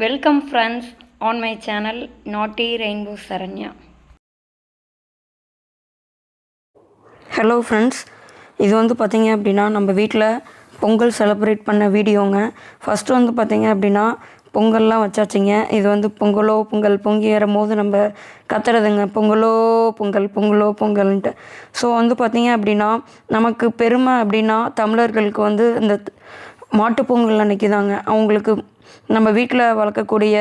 Welcome friends on my channel Naughty Rainbow Saranya. Hello friends, இது வந்து பார்த்திங்க அப்படின்னா நம்ம வீட்டில் பொங்கல் செலிப்ரேட் பண்ண வீடியோங்க. ஃபஸ்ட்டு வந்து பார்த்திங்க அப்படின்னா பொங்கல்லாம் வச்சாச்சுங்க. இது வந்து பொங்கலோ பொங்கல் பொங்கி ஏறும்போது நம்ம கத்துறதுங்க, பொங்கலோ பொங்கல் பொங்கலோ பொங்கல்ன்ட்டு. ஸோ வந்து பார்த்திங்க அப்படின்னா நமக்கு பெருமை அப்படின்னா தமிழர்களுக்கு வந்து இந்த மாட்டுப்பொங்கல் அன்றைக்கி தாங்க. அவங்களுக்கு நம்ம வீட்டில் வளர்க்கக்கூடிய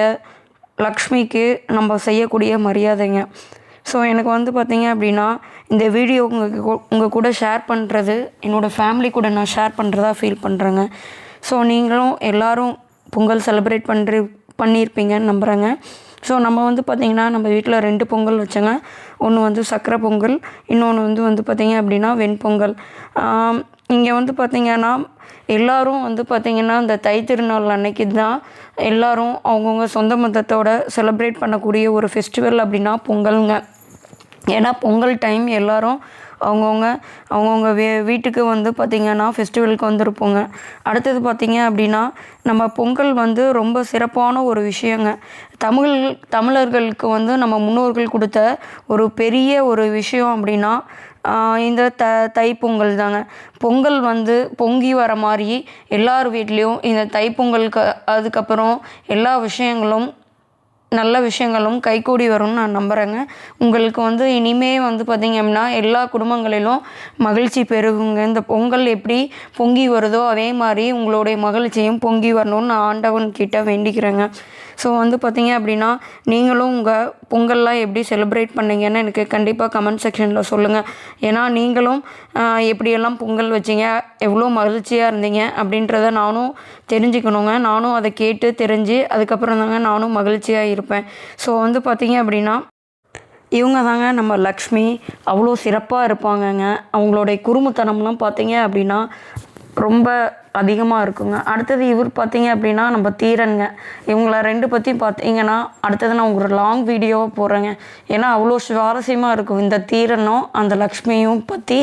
லக்ஷ்மிக்கு நம்ம செய்யக்கூடிய மரியாதைங்க. ஸோ எனக்கு வந்து பார்த்திங்க அப்படின்னா இந்த வீடியோ உங்கள் கூட ஷேர் பண்ணுறது, என்னோடய ஃபேமிலி கூட நான் ஷேர் பண்ணுறதா ஃபீல் பண்ணுறேங்க. ஸோ நீங்களும் எல்லோரும் பொங்கல் செலிப்ரேட் பண்ணியிருப்பீங்கன்னு நம்புகிறேங்க. ஸோ நம்ம வந்து பார்த்திங்கன்னா நம்ம வீட்டில் 2 பொங்கல் வச்சோங்க. ஒன்று வந்து சக்கரை பொங்கல், இன்னொன்று வந்து பார்த்திங்க அப்படின்னா வெண்பொங்கல். இங்கே வந்து பார்த்திங்கன்னா எல்லோரும் வந்து பார்த்திங்கன்னா இந்த தைத்திருநாள் அன்னைக்கு தான் எல்லோரும் அவங்கவுங்க சொந்த மதத்தோட செலிப்ரேட் பண்ணக்கூடிய ஒரு ஃபெஸ்டிவல் அப்படின்னா பொங்கலுங்க. ஏன்னா பொங்கல் டைம் எல்லோரும் அவங்கவுங்க வீட்டுக்கு வந்து பார்த்திங்கன்னா ஃபெஸ்டிவலுக்கு வந்திருப்போங்க. அடுத்தது பார்த்திங்க அப்படின்னா நம்ம பொங்கல் வந்து ரொம்ப சிறப்பான ஒரு விஷயங்க. தமிழர்களுக்கு வந்து நம்ம முன்னோர்கள் கொடுத்த ஒரு பெரிய ஒரு விஷயம் அப்படின்னா இந்த தைப்பொங்கல் தாங்க. பொங்கல் வந்து பொங்கி வர மாதிரி எல்லார் வீட்லேயும் இந்த தைப்பொங்கலுக்கு அதுக்கப்புறம் எல்லா விஷயங்களும் நல்ல விஷயங்களும் கைகூடி வரும்னு நான் நம்புகிறேங்க. உங்களுக்கு வந்து இனிமே வந்து பார்த்திங்க அப்படின்னா எல்லா குடும்பங்களிலும் மகிழ்ச்சி பெருகுங்க. இந்த பொங்கல் எப்படி பொங்கி வருதோ அதே மாதிரி உங்களுடைய மகிழ்ச்சியும் பொங்கி வரணும்னு நான் ஆண்டவன்கிட்ட வேண்டிக்கிறேங்க. ஸோ வந்து பார்த்திங்க அப்படின்னா நீங்களும் உங்கள் பொங்கல்லாம் எப்படி செலிப்ரேட் பண்ணிங்கன்னு எனக்கு கண்டிப்பாக கமெண்ட் செக்ஷனில் சொல்லுங்கள். ஏன்னா நீங்களும் எப்படியெல்லாம் பொங்கல் வச்சிங்க, எவ்வளோ மகிழ்ச்சியாக இருந்தீங்க அப்படின்றத நானும் தெரிஞ்சுக்கணுங்க. நானும் அதை கேட்டு தெரிஞ்சு அதுக்கப்புறம் தாங்க நானும் மகிழ்ச்சியாக இருப்பேன். ஸோ வந்து பார்த்திங்க அப்படின்னா இவங்க தாங்க நம்ம லக்ஷ்மி. அவ்வளோ சிறப்பாக இருப்பாங்கங்க. அவங்களுடைய குறும்புத்தனம்லாம் பார்த்திங்க அப்படின்னா ரொம்ப அதிகமாக இருக்குங்க. அடுத்தது இவர் பார்த்திங்க அப்படின்னா நம்ம தீரனுங்க. இவங்கள 2 பற்றி பார்த்திங்கன்னா அடுத்தது நான் ஒரு லாங் வீடியோவை போடுறேங்க. ஏன்னா அவ்வளோ சுவாரஸ்யமாக இருக்கும். இந்த தீரனும் அந்த லக்ஷ்மியும் பற்றி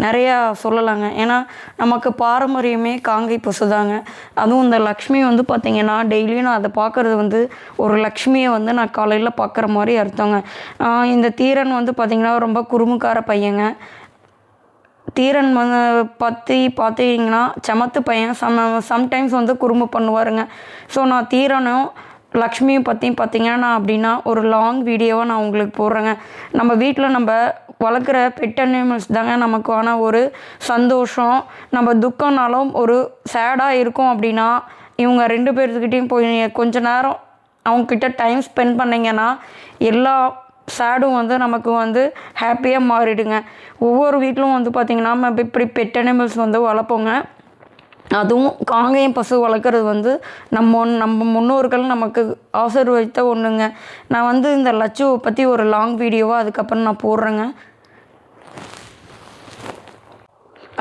நிறையா சொல்லலாங்க. ஏன்னா நமக்கு பாரம்பரியமே காங்கை பசு தாங்க. அதுவும் இந்த லக்ஷ்மி வந்து பார்த்திங்கன்னா டெய்லியும் நான் அதை பார்க்குறது வந்து ஒரு லக்ஷ்மியை வந்து நான் காலையில் பார்க்குற மாதிரி அர்த்தங்க. இந்த தீரன் வந்து பார்த்திங்கன்னா ரொம்ப குறும்புக்கார பையங்க. தீரன் பற்றி பார்த்தீங்கன்னா சமத்து பையன். சம்டைம்ஸ் வந்து குறும்பு பண்ணுவாருங்க. ஸோ நான் தீரனும் லக்ஷ்மியும் பற்றியும் பார்த்திங்கன்னா நான் அப்படின்னா ஒரு லாங் வீடியோவை நான் உங்களுக்கு போடுறேங்க. நம்ம வீட்டில் நம்ம வளர்க்குற பெட் அனிமல்ஸ் தாங்க நமக்கான ஒரு சந்தோஷம். நம்ம துக்கம்னாலும் ஒரு சேடாக இருக்கும் அப்படின்னா இவங்க 2 பேர்த்துக்கிட்டையும் போய் கொஞ்ச நேரம் அவங்கக்கிட்ட டைம் ஸ்பெண்ட் பண்ணிங்கன்னா எல்லா சேடும் வந்து நமக்கு வந்து ஹாப்பியாக மாறிடுங்க. ஒவ்வொரு வீட்டிலும் வந்து பார்த்திங்கன்னா நம்ம இப்படி பெட் அனிமல்ஸ் வந்து வளர்ப்போங்க. அதுவும் காங்கேயம் பசு வளர்க்குறது வந்து நம்ம முன்னோர்கள் நமக்கு ஆசீர்வதித்த ஒன்றுங்க. நான் வந்து இந்த லட்சுவை பற்றி ஒரு லாங் வீடியோவாக அதுக்கப்புறம் நான் போடுறேங்க.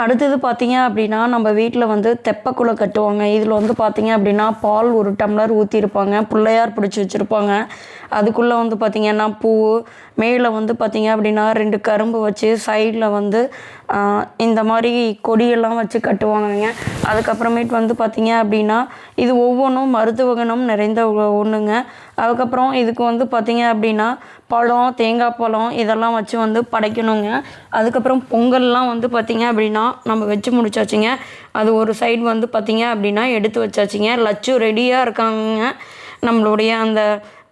அடுத்தது பார்த்திங்க அப்படின்னா நம்ம வீட்டில் வந்து தெப்பக்குளம் கட்டுவாங்க. இதில் வந்து பார்த்திங்க அப்படின்னா பால் 1 டம்ளர் ஊற்றிருப்பாங்க. பிள்ளையார் பிடிச்சி வச்சுருப்பாங்க. அதுக்குள்ளே வந்து பார்த்திங்கன்னா பூ, மேலே வந்து பார்த்திங்க அப்படின்னா 2 கரும்பு வச்சு சைடில் வந்து இந்த மாதிரி கொடியெல்லாம் வச்சு கட்டுவாங்கங்க. அதுக்கப்புறமேட்டு வந்து பார்த்திங்க அப்படின்னா இது ஒவ்வொன்றும் மருத்துவ குணம் நிறைந்த ஒன்றுங்க. அதுக்கப்புறம் இதுக்கு வந்து பார்த்திங்க அப்படின்னா பழம், தேங்காய் பழம் இதெல்லாம் வச்சு வந்து படைக்கணுங்க. அதுக்கப்புறம் பொங்கல்லாம் வந்து பார்த்திங்க அப்படின்னா நம்ம வச்சு முடிச்சாச்சுங்க. அது ஒரு சைடு வந்து பார்த்திங்க அப்படின்னா எடுத்து வச்சாச்சுங்க. லட்சு ரெடியாக இருக்காங்க. நம்மளுடைய அந்த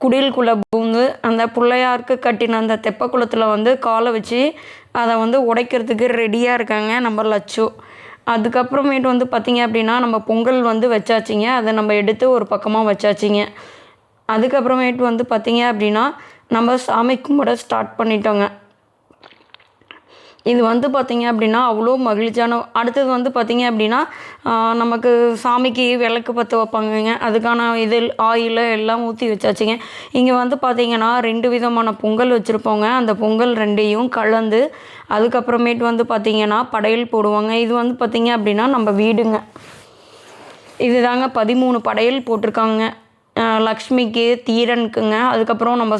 குடிலுக்குள்ளே பூந்து அந்த பிள்ளையாருக்கு கட்டின அந்த தெப்பக்குளத்தில் வந்து காலை வச்சு அதை வந்து உடைக்கிறதுக்கு ரெடியாக இருக்காங்க நம்ம லட்சு. அதுக்கப்புறமேட்டு வந்து பார்த்திங்க அப்படின்னா நம்ம பொங்கல் வந்து வச்சாச்சிங்க. அதை நம்ம எடுத்து ஒரு பக்கமாக வச்சாச்சிங்க. அதுக்கப்புறமேட்டு வந்து பார்த்திங்க அப்படின்னா நம்ம சாமி கும்பிட ஸ்டார்ட் பண்ணிட்டோங்க. இது வந்து பார்த்திங்க அப்படின்னா அவ்வளோ மகிழ்ச்சியான. அடுத்தது வந்து பார்த்திங்க அப்படின்னா நமக்கு சாமிக்கு விளக்கு பற்ற வைப்பாங்கங்க. அதுக்கான ஆயில் எல்லாம் ஊற்றி வச்சாச்சுங்க. இங்கே வந்து பார்த்திங்கன்னா 2 விதமான பொங்கல் வச்சுருப்போங்க. அந்த பொங்கல் 2ஐயும் கலந்து அதுக்கப்புறமேட்டு வந்து பார்த்திங்கன்னா படையல் போடுவாங்க. இது வந்து பார்த்திங்க அப்படின்னா நம்ம வீடுங்க. இது தாங்க 13 படையல் போட்டிருக்காங்க. லக்ஷ்மிக்கு, தீரனுக்குங்க. அதுக்கப்புறம் நம்ம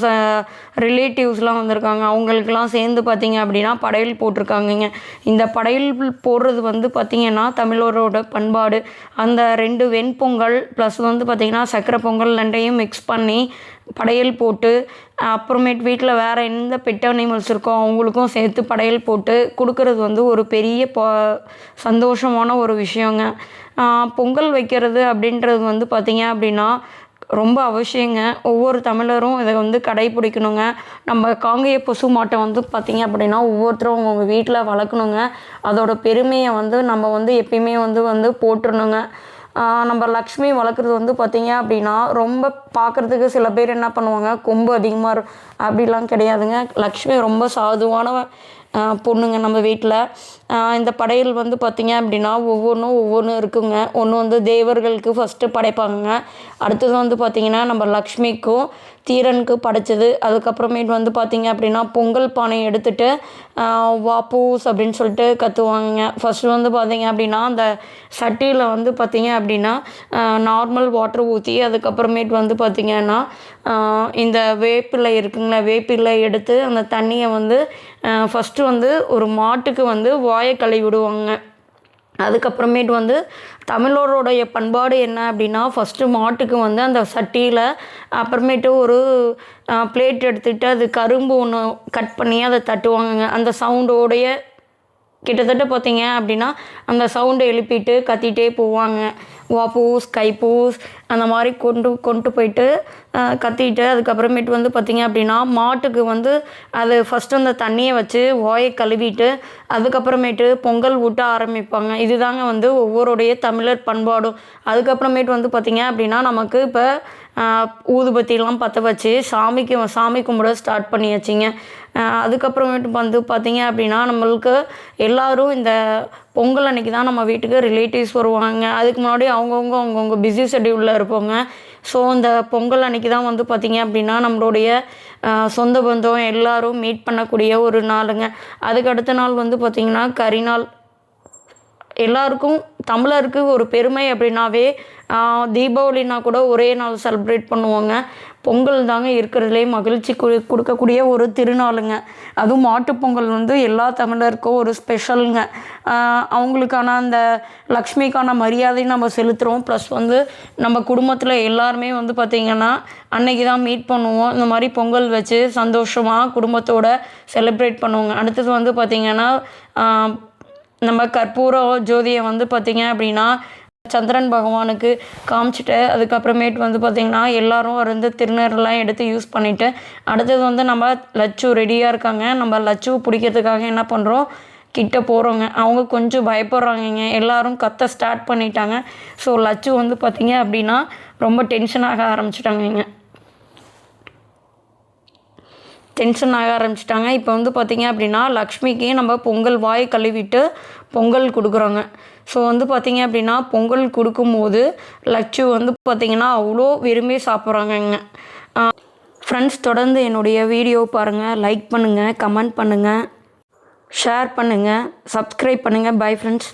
ரிலேட்டிவ்ஸ்லாம் வந்திருக்காங்க. அவங்களுக்கெல்லாம் சேர்ந்து பார்த்திங்க அப்படின்னா படையல் போட்டிருக்காங்கங்க. இந்த படையல் போடுறது வந்து பார்த்திங்கன்னா தமிழரோட பண்பாடு. அந்த 2 வெண்பொங்கல் ப்ளஸ் வந்து பார்த்திங்கன்னா சர்க்கரை பொங்கல் 2யும் மிக்ஸ் பண்ணி படையல் போட்டு, அப்புறமேட்டு வீட்டில் வேறு எந்த பெட் அனிமல்ஸ் இருக்கோ அவங்களுக்கும் சேர்த்து படையல் போட்டு கொடுக்கறது வந்து ஒரு பெரிய சந்தோஷமான ஒரு விஷயங்க. பொங்கல் வைக்கிறது அப்படின்றது வந்து பார்த்திங்க அப்படின்னா ரொம்ப அவசியங்க. ஒவ்வொரு தமிழரும் இதை வந்து கடைப்பிடிக்கணுங்க. நம்ம காங்கேய பசு மாட்டை வந்து பார்த்திங்க அப்படின்னா ஒவ்வொருத்தரும் அவங்க வீட்டில் வளர்க்கணுங்க. அதோட பெருமையை வந்து நம்ம வந்து எப்பயுமே வந்து போட்டுருணுங்க. நம்ம லக்ஷ்மி வளர்க்குறது வந்து பார்த்திங்க அப்படின்னா ரொம்ப பார்க்குறதுக்கு சில பேர் என்ன பண்ணுவாங்க, கொம்பு அதிகமாக அப்படிலாம் கிடையாதுங்க. லக்ஷ்மி ரொம்ப சாதுவான பொண்ணுங்க நம்ம வீட்டில். இந்த படையல் வந்து பார்த்திங்க அப்படின்னா ஒவ்வொன்று இருக்குங்க. ஒன்று வந்து தேவர்களுக்கு ஃபஸ்ட்டு படைப்பாங்க. அடுத்தது வந்து பார்த்திங்கன்னா நம்ம லக்ஷ்மிக்கும் தீரனுக்கு படைச்சது. அதுக்கப்புறமேட்டு வந்து பார்த்திங்க அப்படின்னா பொங்கல் பானையை எடுத்துகிட்டு வாப்பூஸ் அப்படின்னு சொல்லிட்டு கற்றுவாங்க. ஃபஸ்ட்டு வந்து பார்த்திங்க அப்படின்னா அந்த சட்டியில் வந்து பார்த்திங்க அப்படின்னா நார்மல் வாட்டர் ஊற்றி அதுக்கப்புறமேட்டு வந்து பார்த்திங்கன்னா இந்த வேப்பிலை இருக்குங்களா, வேப்பிலை எடுத்து அந்த தண்ணியை வந்து ஃபஸ்ட்டு வந்து ஒரு மாட்டுக்கு வந்து வாயை கழுவி விடுவாங்க. அதுக்கப்புறமேட்டு வந்து தமிழரோடைய பண்பாடு என்ன அப்படின்னா ஃபஸ்ட்டு மாட்டுக்கு வந்து அந்த சட்டியில் அப்புறமேட்டு ஒரு பிளேட் எடுத்துகிட்டு அது கரும்பு ஒன்று கட் பண்ணி அதை தட்டுவாங்க. அந்த சவுண்டோடைய கிட்டத்தட்ட பார்த்திங்க அப்படின்னா அந்த சவுண்டை எழுப்பிட்டு கத்திகிட்டே போவாங்க. வாப்பூஸ், கைப்பூஸ் அந்த மாதிரி கொண்டு போயிட்டு கத்திட்டு அதுக்கப்புறமேட்டு வந்து பார்த்திங்க அப்படின்னா மாட்டுக்கு வந்து அது ஃபஸ்ட்டு அந்த தண்ணியை வச்சு வாயை கழுவிட்டு அதுக்கப்புறமேட்டு பொங்கல் ஊட்ட ஆரம்பிப்பாங்க. இதுதாங்க வந்து ஒவ்வொருடைய தமிழர் பண்பாடும். அதுக்கப்புறமேட்டு வந்து பார்த்திங்க அப்படின்னா நமக்கு இப்போ ஊதுபத்திலாம் பற்ற வச்சு சாமி கும்பிட ஸ்டார்ட் பண்ணியாச்சுங்க. அதுக்கப்புறமேட்டு வந்து பார்த்திங்க அப்படின்னா நம்மளுக்கு எல்லோரும் இந்த பொங்கல் அன்றைக்கி தான் நம்ம வீட்டுக்கு ரிலேட்டிவ்ஸ் வருவாங்க. அதுக்கு முன்னாடி அவங்கவுங்க பிஸி ஷெட்யூலில் இருப்போங்க. ஸோ இந்த பொங்கல் அன்றைக்கி தான் வந்து பார்த்திங்க அப்படின்னா நம்மளுடைய சொந்த பந்தம் எல்லோரும் மீட் பண்ணக்கூடிய ஒரு நாளுங்க. அதுக்கு அடுத்த நாள் வந்து பார்த்திங்கன்னா கரிநாள். எல்லாருக்கும் தமிழருக்கு ஒரு பெருமை அப்படின்னாவே தீபாவளினா கூட ஒரே நாள் செலிப்ரேட் பண்ணுவாங்க. பொங்கல் தாங்க இருக்கிறதுலே மகிழ்ச்சி கொடுக்கக்கூடிய ஒரு திருநாளுங்க. அதுவும் மாட்டுப்பொங்கல் வந்து எல்லா தமிழருக்கும் ஒரு ஸ்பெஷலுங்க. அவங்களுக்கான அந்த லக்ஷ்மிக்கான மரியாதையும் நம்ம செலுத்துகிறோம். ப்ளஸ் வந்து நம்ம குடும்பத்தில் எல்லாருமே வந்து பார்த்திங்கன்னா அன்னைக்கு தான் மீட் பண்ணுவோம். இந்த மாதிரி பொங்கல் வச்சு சந்தோஷமாக குடும்பத்தோட செலிப்ரேட் பண்ணுவோங்க. அடுத்தது வந்து பார்த்திங்கன்னா நம்ம கற்பூர ஜோதியை வந்து பார்த்திங்க அப்படின்னா சந்திரன் பகவானுக்கு காமிச்சிட்டு அதுக்கப்புறமேட்டு வந்து பார்த்திங்கன்னா எல்லோரும் வந்து திருநீரெலாம் எடுத்து யூஸ் பண்ணிவிட்டு அடுத்தது வந்து நம்ம லட்சு ரெடியாக இருக்காங்க. நம்ம லட்சு பிடிக்கிறதுக்காக என்ன பண்ணுறோம், கிட்ட போகிறோங்க. அவங்க கொஞ்சம் பயப்படுறாங்கங்க. எல்லோரும் கத்த ஸ்டார்ட் பண்ணிட்டாங்க. ஸோ லட்சு வந்து பார்த்திங்க அப்படின்னா ரொம்ப டென்ஷன் ஆக ஆரம்பிச்சிட்டாங்க. இப்போ வந்து பார்த்திங்க அப்படின்னா லக்ஷ்மிக்கு நம்ம பொங்கல் வாய் கழுவிட்டு பொங்கல் கொடுக்குறோங்க. ஸோ வந்து பார்த்திங்க அப்படின்னா பொங்கல் கொடுக்கும்போது லட்சு வந்து பார்த்திங்கன்னா அவ்வளோ விரும்பி சாப்பிட்றாங்கங்க. ஃப்ரெண்ட்ஸ், தொடர்ந்து என்னுடைய வீடியோ பாருங்கள், லைக் பண்ணுங்கள், கமெண்ட் பண்ணுங்கள், ஷேர் பண்ணுங்கள், சப்ஸ்கிரைப் பண்ணுங்கள். Bye friends.